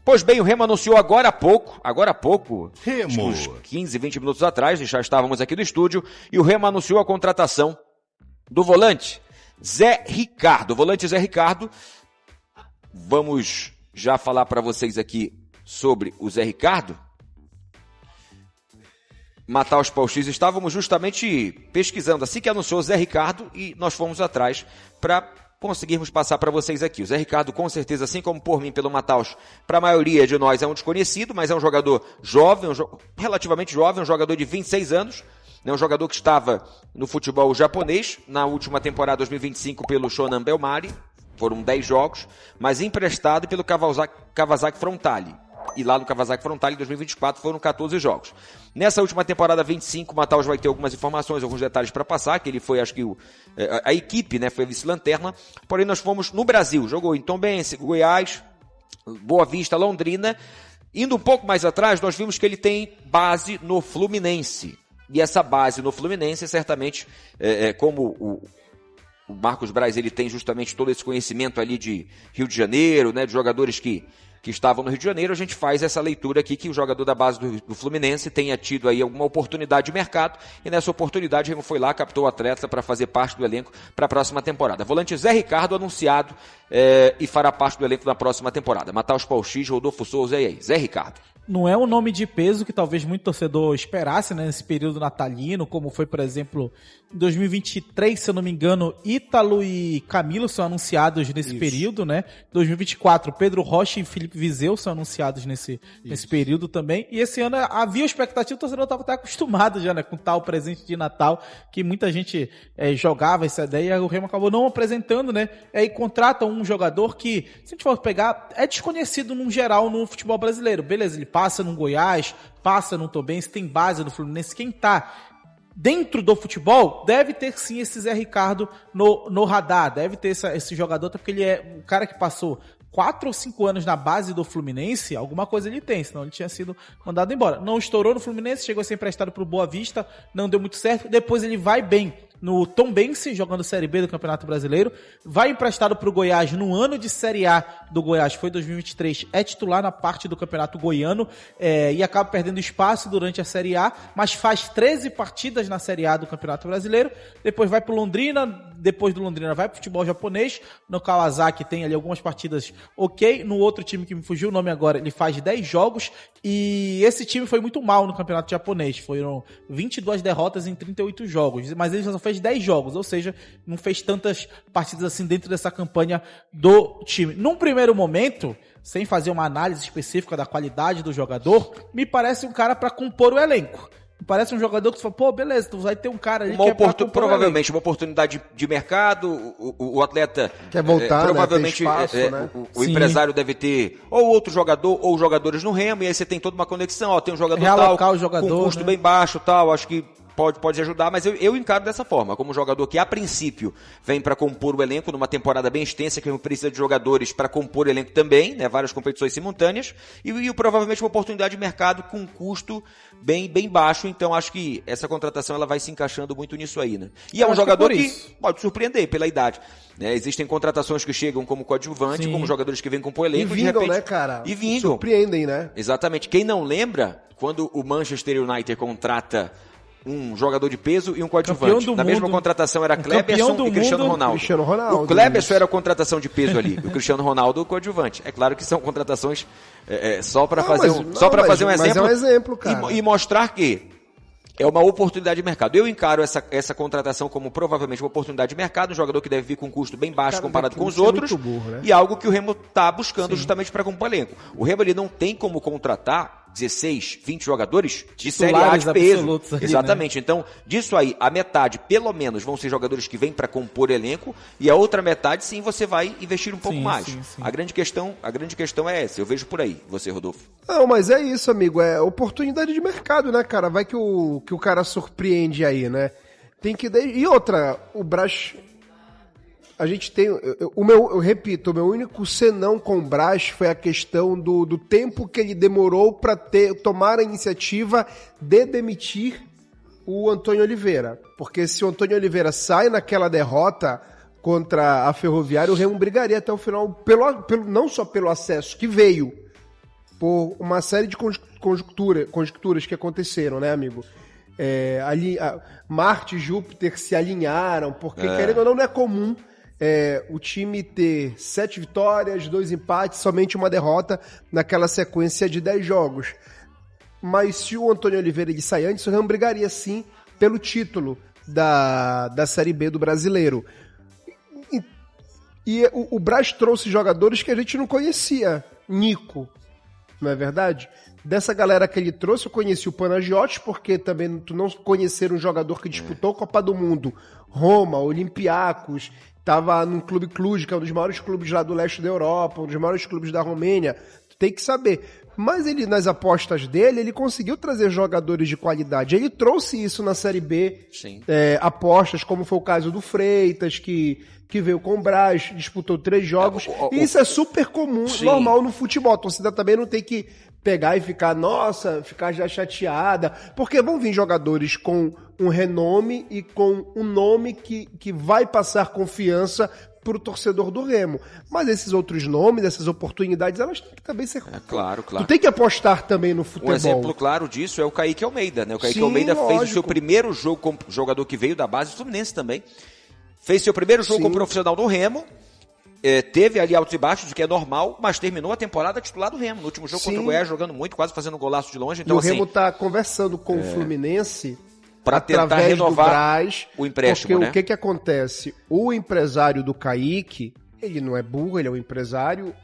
Pois bem, o Remo anunciou agora há pouco, Remo. uns 15, 20 minutos atrás, já estávamos aqui no estúdio, e o Remo anunciou a contratação do volante Zé Ricardo. O volante Zé Ricardo, vamos já falar para vocês aqui sobre o Zé Ricardo. Mataus Pauxis, estávamos justamente pesquisando assim que anunciou o Zé Ricardo e nós fomos atrás para conseguirmos passar para vocês aqui. O Zé Ricardo, com certeza, assim como por mim, pelo Mataus, para a maioria de nós é um desconhecido, mas é um jogador jovem, relativamente jovem, um jogador de 26 anos, né, um jogador que estava no futebol japonês, na última temporada 2025 pelo Shonan Bellmare, foram 10 jogos, mas emprestado pelo Kawasaki Frontale. E lá no Kawasaki Frontale, em 2024, foram 14 jogos. Nessa última temporada 25, o Mataus vai ter algumas informações, alguns detalhes para passar, que ele foi, acho que a equipe, né, foi a vice-lanterna. Porém, nós fomos no Brasil, jogou em Tombense, Goiás, Boa Vista, Londrina. Indo um pouco mais atrás, nós vimos que ele tem base no Fluminense. E essa base no Fluminense, certamente, como o Marcos Braz, ele tem justamente todo esse conhecimento ali de Rio de Janeiro, né, de jogadores que estavam no Rio de Janeiro, a gente faz essa leitura aqui que o jogador da base do Fluminense tenha tido aí alguma oportunidade de mercado, e nessa oportunidade o Remo foi lá, captou o atleta para fazer parte do elenco para a próxima temporada. Volante Zé Ricardo anunciado e fará parte do elenco na próxima temporada. Mataus Pauxis, Rodolfo Souza e aí, Zé Ricardo. Não é um nome de peso que talvez muito torcedor esperasse, né, nesse período natalino, como foi, por exemplo, em 2023, se eu não me engano, Ítalo e Camilo são anunciados nesse período, né? 2024, Pedro Rocha e Felipe Viseu são anunciados nesse período também. E esse ano havia expectativa, o torcedor estava até acostumado já, né, com tal presente de Natal, que muita gente jogava essa ideia, e o Remo acabou não apresentando, né? Aí contrata um jogador que, se a gente for pegar, é desconhecido no geral no futebol brasileiro. Beleza, ele passa no Goiás, passa no Tombense, tem base no Fluminense. Quem tá dentro do futebol deve ter sim esse Zé Ricardo no radar, deve ter esse jogador, porque ele é o cara que passou 4 ou 5 anos na base do Fluminense, alguma coisa ele tem, senão ele tinha sido mandado embora. Não estourou no Fluminense, chegou a ser emprestado pro Boa Vista, não deu muito certo, depois ele vai bem no Tombense, jogando Série B do Campeonato Brasileiro, vai emprestado pro Goiás no ano de Série A do Goiás, foi 2023, é titular na parte do Campeonato Goiano, e acaba perdendo espaço durante a Série A, mas faz 13 partidas na Série A do Campeonato Brasileiro, depois vai pro Londrina, depois do Londrina vai pro futebol japonês, no Kawasaki tem ali algumas partidas ok, no outro time que me fugiu o nome agora, ele faz 10 jogos, e esse time foi muito mal no Campeonato Japonês, foram 22 derrotas em 38 jogos, mas ele só fez 10 jogos, ou seja, não fez tantas partidas assim dentro dessa campanha do time. Num primeiro momento, sem fazer uma análise específica da qualidade do jogador, me parece um cara para compor o elenco. Parece um jogador que você fala, pô, beleza, tu vai ter um cara ali provavelmente uma oportunidade de mercado, o atleta quer voltar, provavelmente, né? Espaço, né? o empresário deve ter ou outro jogador ou jogadores no Remo, e aí você tem toda uma conexão, ó, tem um jogador tal, o jogador, com custo, né, bem baixo, tal, acho que pode ajudar, mas eu encaro dessa forma, como um jogador que a princípio vem para compor o elenco numa temporada bem extensa, que precisa de jogadores para compor o elenco também, né, várias competições simultâneas, e provavelmente uma oportunidade de mercado com um custo bem baixo, então acho que essa contratação ela vai se encaixando muito nisso aí, né? E é um jogador que pode surpreender pela idade, né? Existem contratações que chegam como coadjuvante, como jogadores que vêm compor o elenco, e vingam, de repente, né, cara? E vingam. Surpreendem, né? Exatamente. Quem não lembra, quando o Manchester United contrata um jogador de peso e um coadjuvante. Na mesma contratação era Kleberson e Cristiano Ronaldo. O Kleberson era a contratação de peso ali. O Cristiano Ronaldo o coadjuvante. É claro que são contratações só para fazer um exemplo. Mas é um exemplo, cara. E mostrar que é uma oportunidade de mercado. Eu encaro essa contratação como provavelmente uma oportunidade de mercado, um jogador que deve vir com um custo bem baixo comparado com os outros, burro, né? E algo que o Remo está buscando justamente para compor elenco. O Remo ele não tem como contratar 16, 20 jogadores de Série A de peso. Ali, exatamente. Né? Então, disso aí, a metade, pelo menos, vão ser jogadores que vêm para compor elenco, e a outra metade, sim, você vai investir um pouco mais. Sim. A grande questão é essa, eu vejo por aí. Você, Rodolfo? Não, mas é isso, amigo, é oportunidade de mercado, né, cara? Vai que o cara surpreende aí, né? Tem que... E outra, o Braz... A gente tem... Eu repito, o meu único senão com o Braz foi a questão do tempo que ele demorou para tomar a iniciativa de demitir o Antônio Oliveira. Porque se o Antônio Oliveira sai naquela derrota contra a Ferroviária, o Remo brigaria até o final, não só pelo acesso que veio, por uma série de conjecturas que aconteceram, né, amigo? Marte e Júpiter se alinharam, porque, querendo ou não é comum o time ter 7 vitórias, 2 empates, somente uma derrota naquela sequência de 10 jogos. Mas se o Antônio Oliveira ele sair antes, o Remo brigaria sim pelo título da Série B do Brasileiro. E o Braz trouxe jogadores que a gente não conhecia. Nico, não é verdade? Dessa galera que ele trouxe, eu conheci o Panagiotis, porque também tu não conhecer um jogador que disputou a Copa do Mundo, Roma, Olympiacos, estava no Clube Cluj, que é um dos maiores clubes lá do leste da Europa, um dos maiores clubes da Romênia. Tu tem que saber. Mas ele, nas apostas dele, ele conseguiu trazer jogadores de qualidade. Ele trouxe isso na Série B. Sim. Apostas, como foi o caso do Freitas, que veio com o Braz, disputou 3 jogos. E isso é super comum, Sim. normal no futebol. A torcida também não tem que pegar e ficar já chateada. Porque vão vir jogadores com um renome e com um nome que vai passar confiança pro torcedor do Remo. Mas esses outros nomes, essas oportunidades, elas têm que também ser... Claro. Tu tem que apostar também no futebol. Um exemplo claro disso é o Kaique Almeida, né? O Kaique Sim, Almeida fez o lógico. seu primeiro jogo como jogador que veio da base do Fluminense também. Fez seu primeiro jogo como profissional no Remo. Teve ali altos e baixos, o que é normal, mas terminou a temporada titular do Remo. No último jogo contra o Goiás, jogando muito, quase fazendo um golaço de longe. Então, e o Remo tá conversando com o Fluminense para tentar através renovar do Braz, o empréstimo, porque né? o que acontece? O empresário do Kaique, ele não é burro, ele é um empresário.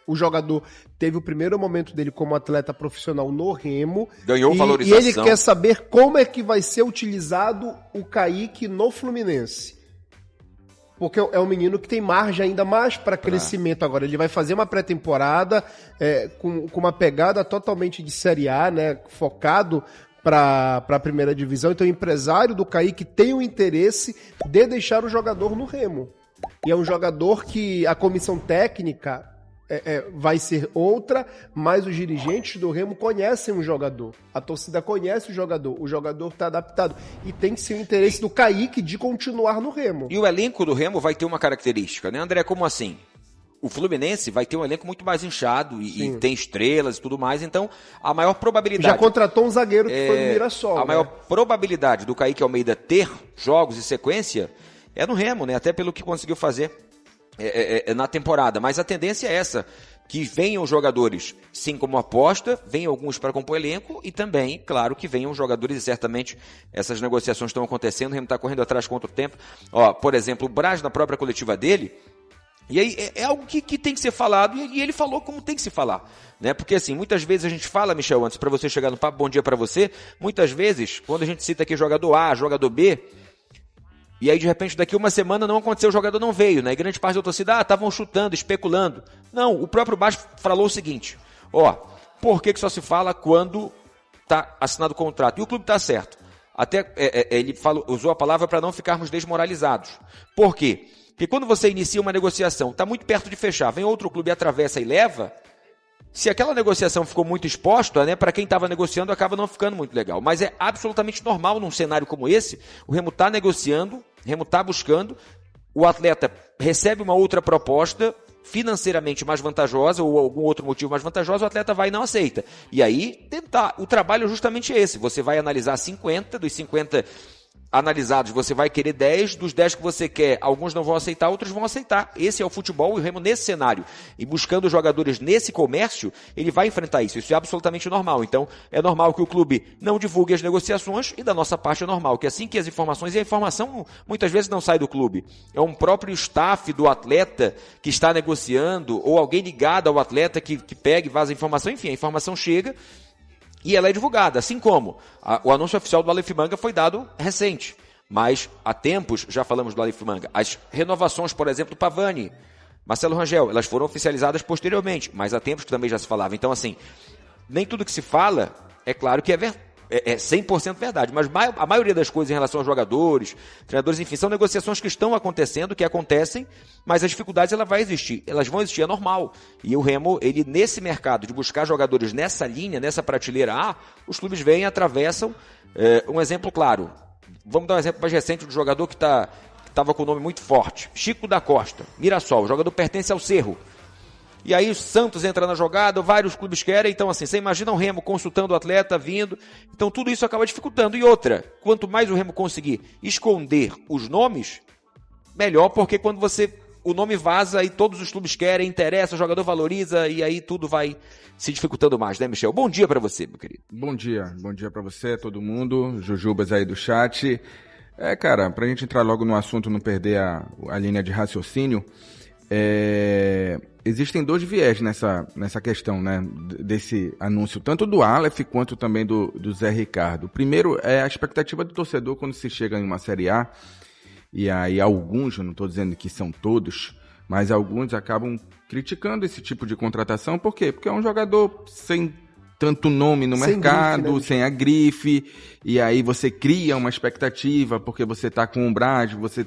O jogador teve o primeiro momento dele como atleta profissional no Remo. Ganhou valorização. E ele quer saber como é que vai ser utilizado o Kaique no Fluminense. Porque é um menino que tem margem ainda mais para crescimento agora. Ele vai fazer uma pré-temporada com uma pegada totalmente de Série A, né? Focado para a primeira divisão. Então o empresário do Kaique tem o interesse de deixar o jogador no Remo. E é um jogador que a comissão técnica vai ser outra, mas os dirigentes do Remo conhecem o jogador. A torcida conhece o jogador está adaptado. E tem que ser o interesse do Kaique de continuar no Remo. E o elenco do Remo vai ter uma característica, né, André? Como assim? O Fluminense vai ter um elenco muito mais inchado e tem estrelas e tudo mais, então a maior probabilidade... Já contratou um zagueiro que foi no Mirassol. A maior probabilidade do Kaique Almeida ter jogos e sequência é no Remo, né? Até pelo que conseguiu fazer na temporada. Mas a tendência é essa, que venham jogadores, sim, como aposta, venham alguns para compor elenco e também, claro, que venham jogadores e certamente essas negociações estão acontecendo, o Remo está correndo atrás contra o tempo. Por exemplo, o Braz, na própria coletiva dele, e aí é algo que tem que ser falado e ele falou como tem que se falar, né? Porque assim, muitas vezes a gente fala, Michel, antes para você chegar no papo, bom dia para você, muitas vezes, quando a gente cita aqui jogador A, jogador B, e aí, de repente, daqui uma semana não aconteceu, o jogador não veio, né? E grande parte da torcida, estavam chutando, especulando. Não, o próprio Braz falou o seguinte, por que só se fala quando está assinado o contrato? E o clube está certo. Até ele usou a palavra para não ficarmos desmoralizados. Por quê? Porque quando você inicia uma negociação, está muito perto de fechar, vem outro clube, atravessa e leva, se aquela negociação ficou muito exposta, né, para quem estava negociando acaba não ficando muito legal. Mas é absolutamente normal num cenário como esse, o Remo está negociando, o Remo está buscando, o atleta recebe uma outra proposta financeiramente mais vantajosa ou algum outro motivo mais vantajoso, o atleta vai e não aceita. E aí, o trabalho é justamente esse, você vai analisar 50, dos 50 analisados, você vai querer 10, dos 10 que você quer, alguns não vão aceitar, outros vão aceitar. Esse é o futebol e o Remo nesse cenário. E buscando jogadores nesse comércio, ele vai enfrentar isso. Isso é absolutamente normal. Então, é normal que o clube não divulgue as negociações e da nossa parte é normal que assim que as informações, e a informação muitas vezes não sai do clube. É um próprio staff do atleta que está negociando ou alguém ligado ao atleta que pega e vaza a informação. Enfim, a informação chega e ela é divulgada, assim como o anúncio oficial do Aleph Manga foi dado recente, mas há tempos já falamos do Aleph Manga. As renovações, por exemplo, do Pavani, Marcelo Rangel, elas foram oficializadas posteriormente, mas há tempos que também já se falava. Então, assim, nem tudo que se fala, é claro que é 100% verdade, mas a maioria das coisas em relação aos jogadores, treinadores, enfim, são negociações que estão acontecendo, que acontecem, mas as dificuldades elas vão existir, é normal. E o Remo, ele nesse mercado de buscar jogadores nessa linha, nessa prateleira A, os clubes vêm e atravessam. Um exemplo claro, vamos dar um exemplo mais recente do jogador que estava com um nome muito forte, Chico da Costa, Mirassol, o jogador pertence ao Cerro. e aí o Santos entra na jogada, vários clubes querem, então assim, você imagina o Remo consultando o atleta, vindo, então tudo isso acaba dificultando. E outra, quanto mais o Remo conseguir esconder os nomes, melhor, porque quando o nome vaza e todos os clubes querem, interessa, o jogador valoriza e aí tudo vai se dificultando mais, né, Michel? Bom dia pra você, meu querido. Bom dia pra você, todo mundo, Jujubas aí do chat. Cara, pra gente entrar logo no assunto, não perder a linha de raciocínio, existem dois viés nessa questão, né, desse anúncio, tanto do Aleph quanto também do Zé Ricardo. O primeiro é a expectativa do torcedor quando se chega em uma Série A, e aí alguns, eu não estou dizendo que são todos, mas alguns acabam criticando esse tipo de contratação. Por quê? Porque é um jogador sem tanto nome no mercado, grife, né? Sem a grife, e aí você cria uma expectativa, porque você está com um Braz, você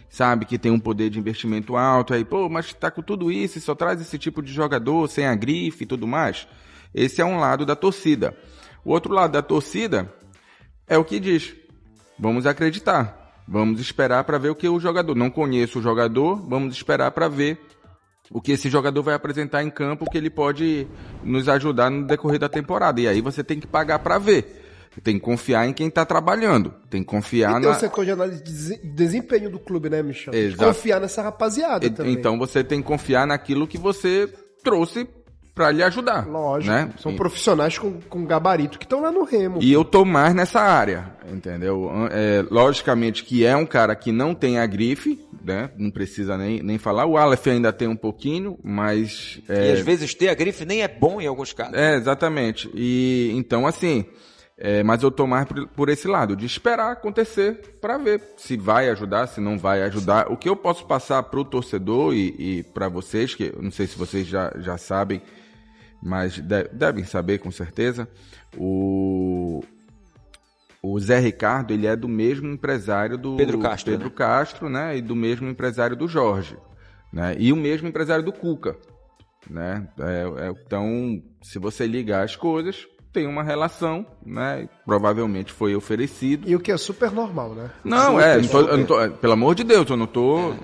sabe que tem um poder de investimento alto, aí, mas está com tudo isso e só traz esse tipo de jogador sem a grife e tudo mais. Esse é um lado da torcida. O outro lado da torcida é o que diz: vamos acreditar. Vamos esperar para ver o que o jogador... Não conheço o jogador, vamos esperar para ver o que esse jogador vai apresentar em campo, que ele pode nos ajudar no decorrer da temporada. E aí você tem que pagar para ver. Tem que confiar em quem está trabalhando. Tem que confiar o setor de análise de desempenho do clube, né, Michel? Exato. Confiar nessa rapaziada também. Então você tem que confiar naquilo que você trouxe para lhe ajudar. Lógico. Né? São profissionais com gabarito que estão lá no Remo. E eu tô mais nessa área, entendeu? Logicamente que é um cara que não tem a grife, né? Não precisa nem falar. O Aleph ainda tem um pouquinho, mas... E às vezes ter a grife nem é bom em alguns casos. Exatamente. E então, assim... mas eu tô mais por esse lado, de esperar acontecer para ver se vai ajudar, se não vai ajudar. O que eu posso passar pro torcedor e para vocês, que eu não sei se vocês já sabem, mas devem saber com certeza, o Zé Ricardo, ele é do mesmo empresário do Pedro Castro, né? E do mesmo empresário do Jorge, né? E o mesmo empresário do Cuca, né? Então, se você ligar as coisas, tem uma relação, né? Provavelmente foi oferecido. E o que é super normal, né? Não, pelo amor de Deus, eu não tô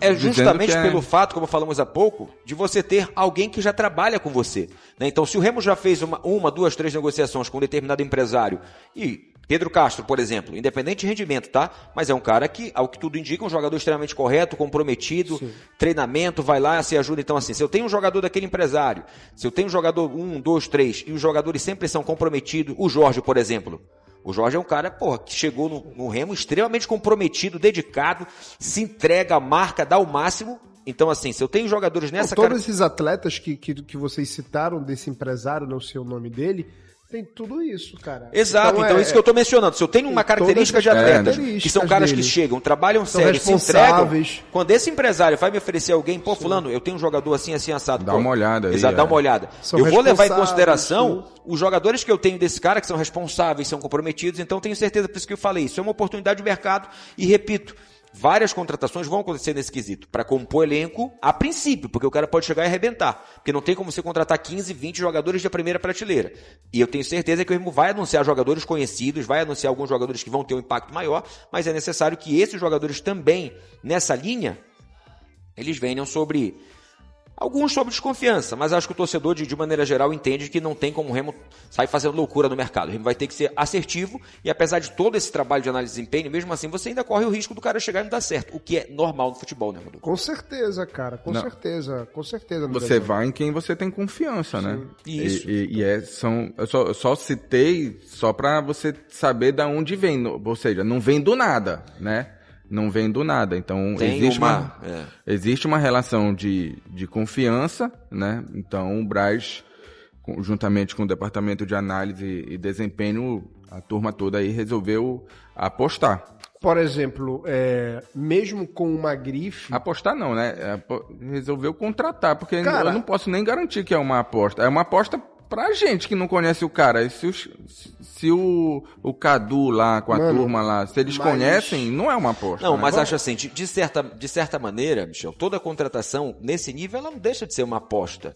É justamente que pelo fato, como falamos há pouco, de você ter alguém que já trabalha com você, né? Então, se o Remo já fez uma, duas, três negociações com um determinado empresário, e Pedro Castro, por exemplo, independente de rendimento, tá? Mas é um cara que, ao que tudo indica, um jogador extremamente correto, comprometido, sim, treinamento, vai lá, se ajuda. Então, assim, se eu tenho um jogador daquele empresário, se eu tenho um jogador 1, 2, 3, e os jogadores sempre são comprometidos, o Jorge, por exemplo. O Jorge é um cara, que chegou no Remo extremamente comprometido, dedicado, se entrega, marca, dá o máximo. Então, assim, se eu tenho jogadores nessa... Todos esses atletas que vocês citaram desse empresário, não sei o nome dele... Tem tudo isso, cara. Exato, então isso que eu tô mencionando. Se eu tenho uma característica de atletas, que são caras que chegam, trabalham sério, se entregam, quando esse empresário vai me oferecer alguém, fulano, eu tenho um jogador assim, assim, assado. Dá uma olhada aí. Exato, dá uma olhada. Eu vou levar em consideração os jogadores que eu tenho desse cara, que são responsáveis, são comprometidos, então tenho certeza, por isso que eu falei, isso é uma oportunidade de mercado, e repito, várias contratações vão acontecer nesse quesito, para compor elenco a princípio, porque o cara pode chegar e arrebentar, porque não tem como você contratar 15, 20 jogadores de primeira prateleira, e eu tenho certeza que o Remo vai anunciar jogadores conhecidos, vai anunciar alguns jogadores que vão ter um impacto maior, mas é necessário que esses jogadores também, nessa linha, eles venham sobre... Alguns sobre desconfiança, mas acho que o torcedor, de maneira geral, entende que não tem como o Remo sair fazendo loucura no mercado. O Remo vai ter que ser assertivo e, apesar de todo esse trabalho de análise de desempenho, mesmo assim você ainda corre o risco do cara chegar e não dar certo, o que é normal no futebol, né, Madu? Com certeza, cara, com certeza. Você vai em quem você tem confiança, sim, né? Isso. Eu só citei só para você saber de onde vem, ou seja, não vem do nada, né? Não vem do nada, então existe uma relação de confiança, né? Então o Braz, juntamente com o departamento de análise e desempenho, a turma toda aí resolveu apostar. Por exemplo, mesmo com uma grife... Apostar não, né? Resolveu contratar, porque eu não posso nem garantir que é uma aposta. É uma aposta pra gente que não conhece o cara. Se o Cadu lá, com a turma lá, se eles conhecem, não é uma aposta. Não, né? mas acho assim, de certa maneira, Michel, toda contratação nesse nível, ela não deixa de ser uma aposta.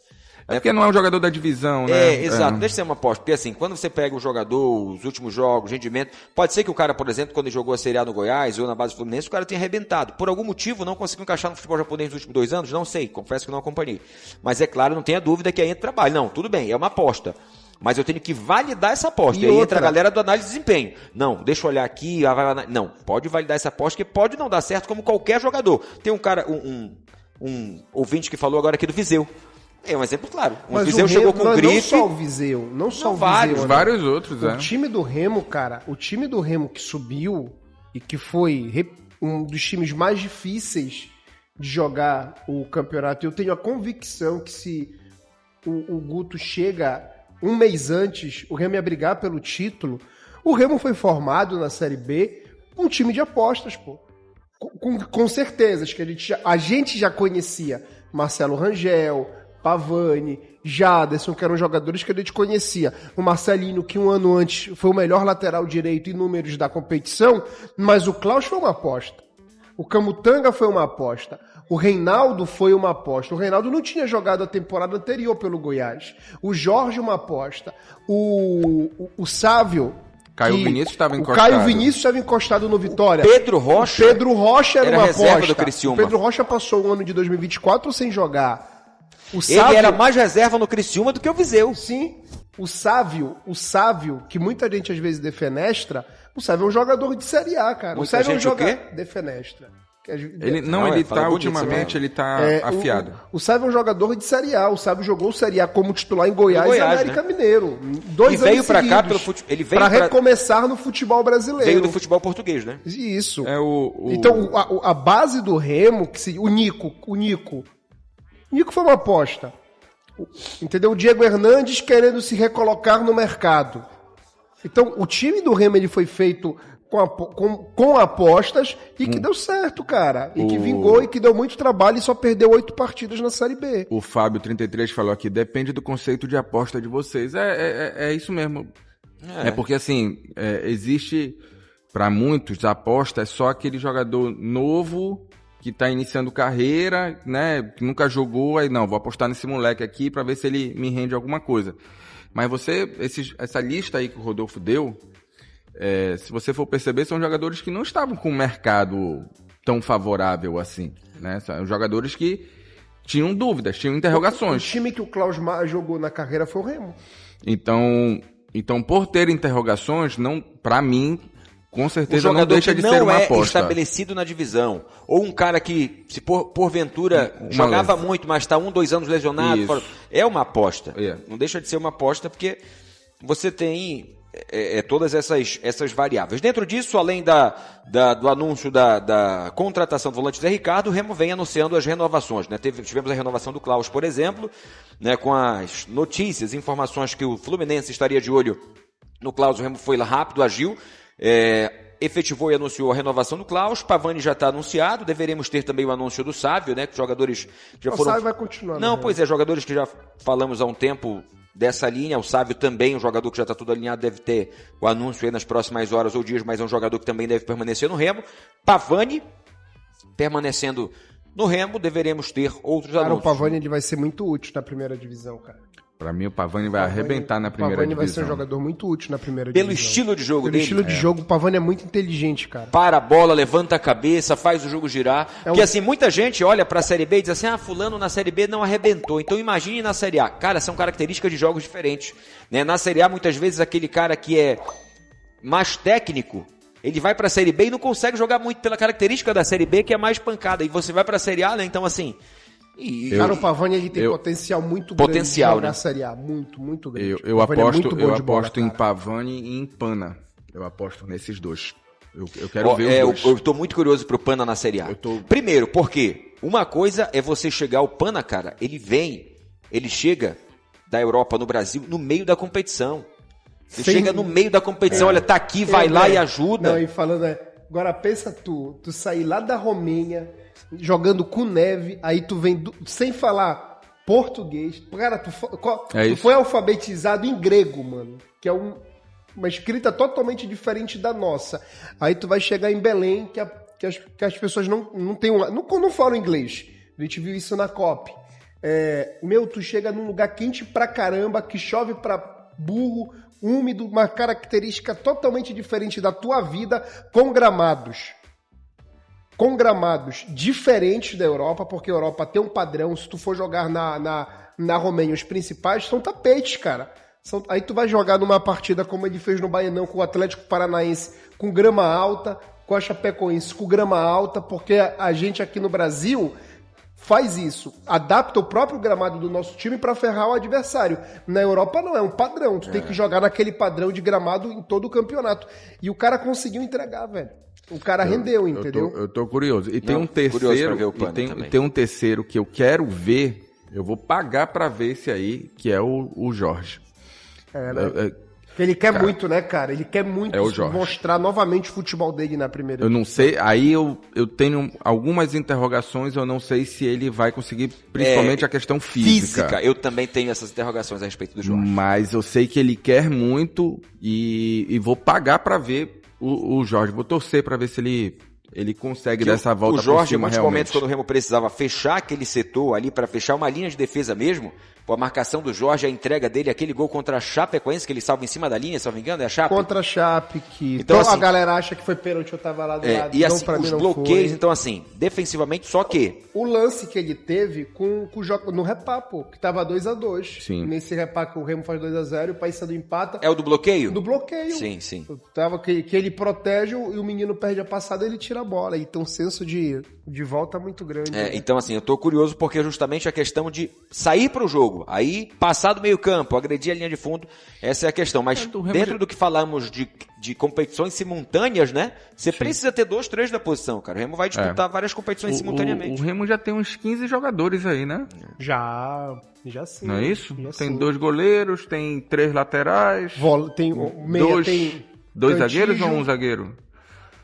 É porque não é um jogador da divisão, né? Exato, deixa eu ser uma aposta. Porque assim, quando você pega o jogador, os últimos jogos, rendimento, pode ser que o cara, por exemplo, quando ele jogou a Série A no Goiás ou na base do Fluminense, o cara tenha arrebentado. Por algum motivo, não conseguiu encaixar no futebol japonês nos últimos 2 anos? Não sei, confesso que não acompanhei. Mas é claro, não tenha dúvida que aí entra trabalho. Não, tudo bem, é uma aposta. Mas eu tenho que validar essa aposta. E aí entra a galera do análise de desempenho. Não, deixa eu olhar aqui. Não, pode validar essa aposta, porque pode não dar certo como qualquer jogador. Tem um cara, um ouvinte que falou agora aqui do Viseu. É um exemplo claro. O Viseu chegou com grife. Não só o Viseu, não só o Viseu. Vários outros, O time do Remo, cara, o time do Remo que subiu e que foi um dos times mais difíceis de jogar o campeonato, eu tenho a convicção que se o Guto chega um mês antes, o Remo ia brigar pelo título. O Remo foi formado na Série B um time de apostas, pô. Com certezas que a gente já conhecia. Marcelo Rangel, Pavani, Jaderson, que eram jogadores que a gente conhecia. O Marcelino, que um ano antes foi o melhor lateral direito em números da competição, mas o Klaus foi uma aposta. O Camutanga foi uma aposta. O Reinaldo foi uma aposta. O Reinaldo não tinha jogado a temporada anterior pelo Goiás. O Jorge, uma aposta. O Sávio... Caio Vinícius estava encostado. O Caio Vinícius estava encostado no Vitória. Pedro Rocha era uma reserva aposta. do Criciúma. O Pedro Rocha passou o ano de 2024 sem jogar. Ele era mais reserva no Criciúma do que o Viseu. Sim. O Sávio, que muita gente às vezes defenestra, o Sávio é um jogador de Série A, cara. Muita o Sávio gente é um jogador defenestra. Ele tá ultimamente, ele tá afiado. O Sávio é um jogador de Série A. O Sávio jogou Série A como titular em Goiás e América Mineiro. 2 anos veio pra cá ele veio pra recomeçar no futebol brasileiro. Veio do futebol português, né? Isso. Então, a base do Remo, o Nico foi uma aposta. Entendeu? O Diego Hernandes querendo se recolocar no mercado. Então, o time do Remo ele foi feito com apostas e que deu certo, cara. E que vingou e que deu muito trabalho e só perdeu 8 partidas na Série B. O Fábio 33 falou aqui, depende do conceito de aposta de vocês. É isso mesmo. É porque, assim, existe, para muitos, a aposta é só aquele jogador novo que tá iniciando carreira, né, que nunca jogou, aí não, vou apostar nesse moleque aqui para ver se ele me rende alguma coisa. Mas essa lista aí que o Rodolfo deu, se você for perceber, são jogadores que não estavam com um mercado tão favorável assim, né? São jogadores que tinham dúvidas, tinham interrogações. O time que o Klaus jogou na carreira foi o Remo. Então por ter interrogações, não, para mim, com certeza não deixa de ser uma aposta. Não é estabelecido na divisão. Ou um cara que, se porventura jogava muito, mas está 1-2 anos lesionado, é uma aposta. Não deixa de ser uma aposta porque você tem todas essas variáveis. Dentro disso, além do anúncio da contratação do volante Zé Ricardo, o Remo vem anunciando as renovações, né? Tivemos a renovação do Klaus, por exemplo, né? Com as notícias, informações que o Fluminense estaria de olho no Klaus. O Remo foi lá rápido, agiu, efetivou e anunciou a renovação do Klaus. Pavani já está anunciado. Deveremos ter também o anúncio do Sávio, né? Que jogadores já foram... O Sávio vai continuar. Não, pois é, jogadores que já falamos há um tempo dessa linha. O Sávio também, um jogador que já está tudo alinhado, deve ter o anúncio aí nas próximas horas ou dias, mas é um jogador que também deve permanecer no Remo. Pavani permanecendo no Remo, deveremos ter outros anúncios. O Pavani ele vai ser muito útil na primeira divisão, cara. Pra mim, o Pavani vai arrebentar na primeira divisão. O Pavani vai ser um jogador muito útil na primeira divisão. Pelo estilo de jogo dele. Pelo estilo de jogo, o Pavani é muito inteligente, cara. Para a bola, levanta a cabeça, faz o jogo girar. Porque assim, muita gente olha pra Série B e diz assim, fulano na Série B não arrebentou. Então imagine na Série A. Cara, são características de jogos diferentes. Né? Na Série A, muitas vezes, aquele cara que é mais técnico, ele vai pra Série B e não consegue jogar muito pela característica da Série B, que é mais pancada. E você vai pra Série A, né? Então assim... Cara, o Pavani ele tem potencial muito grande de jogar na Série A. Muito, muito grande. Eu aposto em Pavani e em Pana. Eu aposto nesses dois. Eu quero ver os dois. Eu tô muito curioso pro Pana na Série A. Primeiro, porque uma coisa é você chegar ao Pana, cara, ele chega da Europa no Brasil no meio da competição. Ele chega no meio da competição, olha, tá aqui, vai lá e ajuda. Não, e falando, agora pensa tu sair lá da Romênia, jogando com neve, aí tu vem sem falar português. Cara, tu foi alfabetizado em grego, mano. Que é uma escrita totalmente diferente da nossa. Aí tu vai chegar em Belém, que as pessoas não falam inglês. A gente viu isso na COP. Tu chega num lugar quente pra caramba, que chove pra burro, úmido, uma característica totalmente diferente da tua vida, com gramados diferentes da Europa, porque a Europa tem um padrão. Se tu for jogar na Romênia, os principais são tapetes, cara. Aí tu vai jogar numa partida como ele fez no Baianão com o Atlético Paranaense, com grama alta, com a Chapecoense com grama alta, porque a gente aqui no Brasil faz isso, adapta o próprio gramado do nosso time para ferrar o adversário. Na Europa não, é um padrão, tu tem que jogar naquele padrão de gramado em todo o campeonato. E o cara conseguiu entregar, velho. O cara rendeu, entendeu? Eu tô curioso. E tem um terceiro, tem um terceiro que eu quero ver, eu vou pagar para ver esse aí, que é o Jorge. Ele quer muito, né, cara? Ele quer muito mostrar novamente o futebol dele na primeira divisão. Eu não sei, aí eu tenho algumas interrogações, eu não sei se ele vai conseguir, principalmente a questão física. Eu também tenho essas interrogações a respeito do Jorge. Mas eu sei que ele quer muito e vou pagar para ver o Jorge. Vou torcer para ver se ele consegue dar essa volta por cima. O Jorge, em muitos momentos, quando o Remo precisava fechar aquele setor ali, para fechar uma linha de defesa mesmo, a marcação do Jorge, a entrega dele, aquele gol contra a Chapecoense, que ele salva em cima da linha, se não me engano, é a Chape? Contra a Chape, que então, assim, a galera acha que foi pênalti, eu tava lá do lado. E assim, os bloqueios, então assim, defensivamente, só que... O lance que ele teve no repá, pô, que tava 2-2. Sim. Nesse repá que o Remo faz 2-0 e o Paysandu empata. É o do bloqueio? Do bloqueio. Sim, sim. Tava que ele protege e o menino perde a passada, ele tira a bola. E tem um senso de volta muito grande. Né? Então assim, eu tô curioso porque justamente a questão de sair pro jogo, aí passar do meio campo, agredir a linha de fundo, essa é a questão. Mas dentro do que falamos de competições simultâneas, né? Você precisa ter 2, 3 da posição, cara. O Remo vai disputar várias competições simultaneamente. O Remo já tem uns 15 jogadores aí, né? Já sim. Não é isso? Já tem sim. 2 goleiros, tem 3 laterais. Tem meia, tem 2 zagueiros ou 1 zagueiro?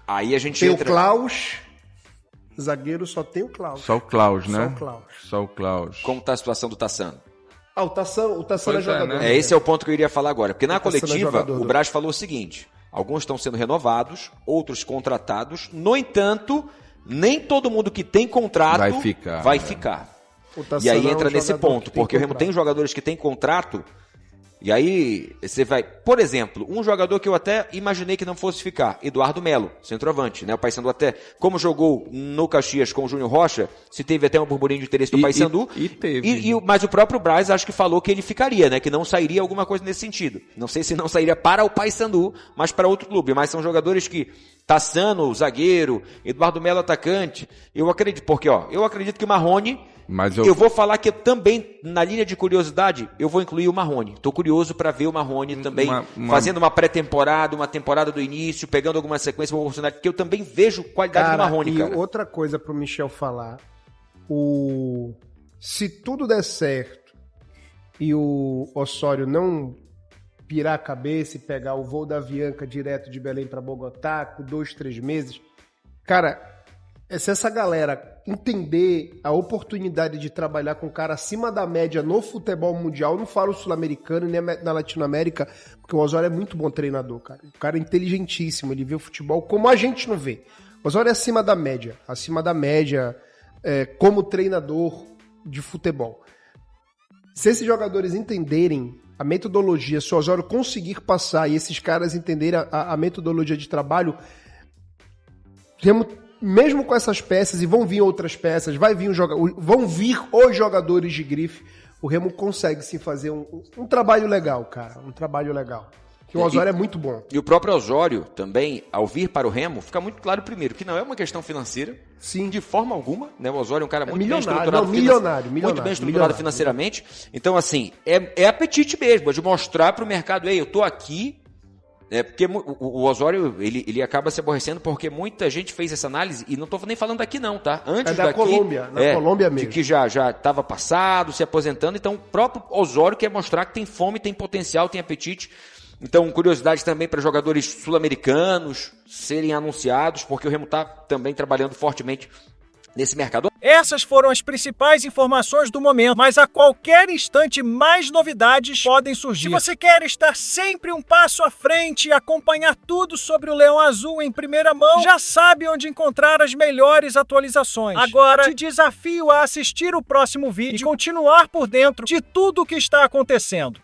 Aí a gente tem o Klaus. Zagueiro só tem o Klaus. Só o Klaus, né? Só o Klaus. Como tá a situação do Tassano? O Tassano é jogador. Né? Esse é o ponto que eu iria falar agora. Porque na coletiva, o Braz falou o seguinte: alguns estão sendo renovados, outros contratados. No entanto, nem todo mundo que tem contrato vai ficar. E aí entra nesse ponto, porque o Remo tem jogadores que têm contrato. E aí, você vai... Por exemplo, um jogador que eu até imaginei que não fosse ficar, Eduardo Melo, centroavante, né? O Paysandu até, como jogou no Caxias com o Júnior Rocha, se teve até um burburinho de interesse do Paysandu. Mas o próprio Braz acho que falou que ele ficaria, né? Que não sairia alguma coisa nesse sentido. Não sei se não sairia para o Paysandu, mas para outro clube. Mas são jogadores que... Tassano, zagueiro, Eduardo Melo, atacante. Eu acredito, porque, eu acredito que o Marrone... Eu vou falar que eu também, na linha de curiosidade, eu vou incluir o Marrone. Estou curioso para ver o Marrone também fazendo uma pré-temporada, uma temporada do início, pegando alguma sequência, uma oportunidade, porque eu também vejo qualidade do Marrone, cara. E outra coisa pro Michel falar, se tudo der certo e o Osório não pirar a cabeça e pegar o voo da Avianca direto de Belém para Bogotá, com 2, 3 meses, cara... Se essa galera entender a oportunidade de trabalhar com um cara acima da média no futebol mundial, não falo sul-americano nem na Latinoamérica, porque o Osório é muito bom treinador, cara. O cara é inteligentíssimo, ele vê o futebol como a gente não vê. O Osório é acima da média como treinador de futebol. Se esses jogadores entenderem a metodologia, se o Osório conseguir passar e esses caras entenderem a metodologia de trabalho, mesmo com essas peças, e vão vir outras peças, vão vir os jogadores de grife, o Remo consegue sim fazer um trabalho legal, cara. Um trabalho legal. Que o Osório é muito bom. E o próprio Osório também, ao vir para o Remo, fica muito claro primeiro que não é uma questão financeira, sim, de forma alguma, né? O Osório é um cara muito bem estruturado, financeiramente. Então, assim, é apetite mesmo, é de mostrar para o mercado, eu tô aqui. Porque o Osório, ele acaba se aborrecendo porque muita gente fez essa análise, e não estou nem falando daqui não, tá? Antes da Colômbia, na Colômbia mesmo. De que já estava passado, se aposentando, então o próprio Osório quer mostrar que tem fome, tem potencial, tem apetite. Então, curiosidade também para jogadores sul-americanos serem anunciados, porque o Remo está também trabalhando fortemente nesse mercado. Essas foram as principais informações do momento, mas a qualquer instante mais novidades podem surgir. Se você quer estar sempre um passo à frente e acompanhar tudo sobre o Leão Azul em primeira mão, já sabe onde encontrar as melhores atualizações. Agora, te desafio a assistir o próximo vídeo e continuar por dentro de tudo o que está acontecendo.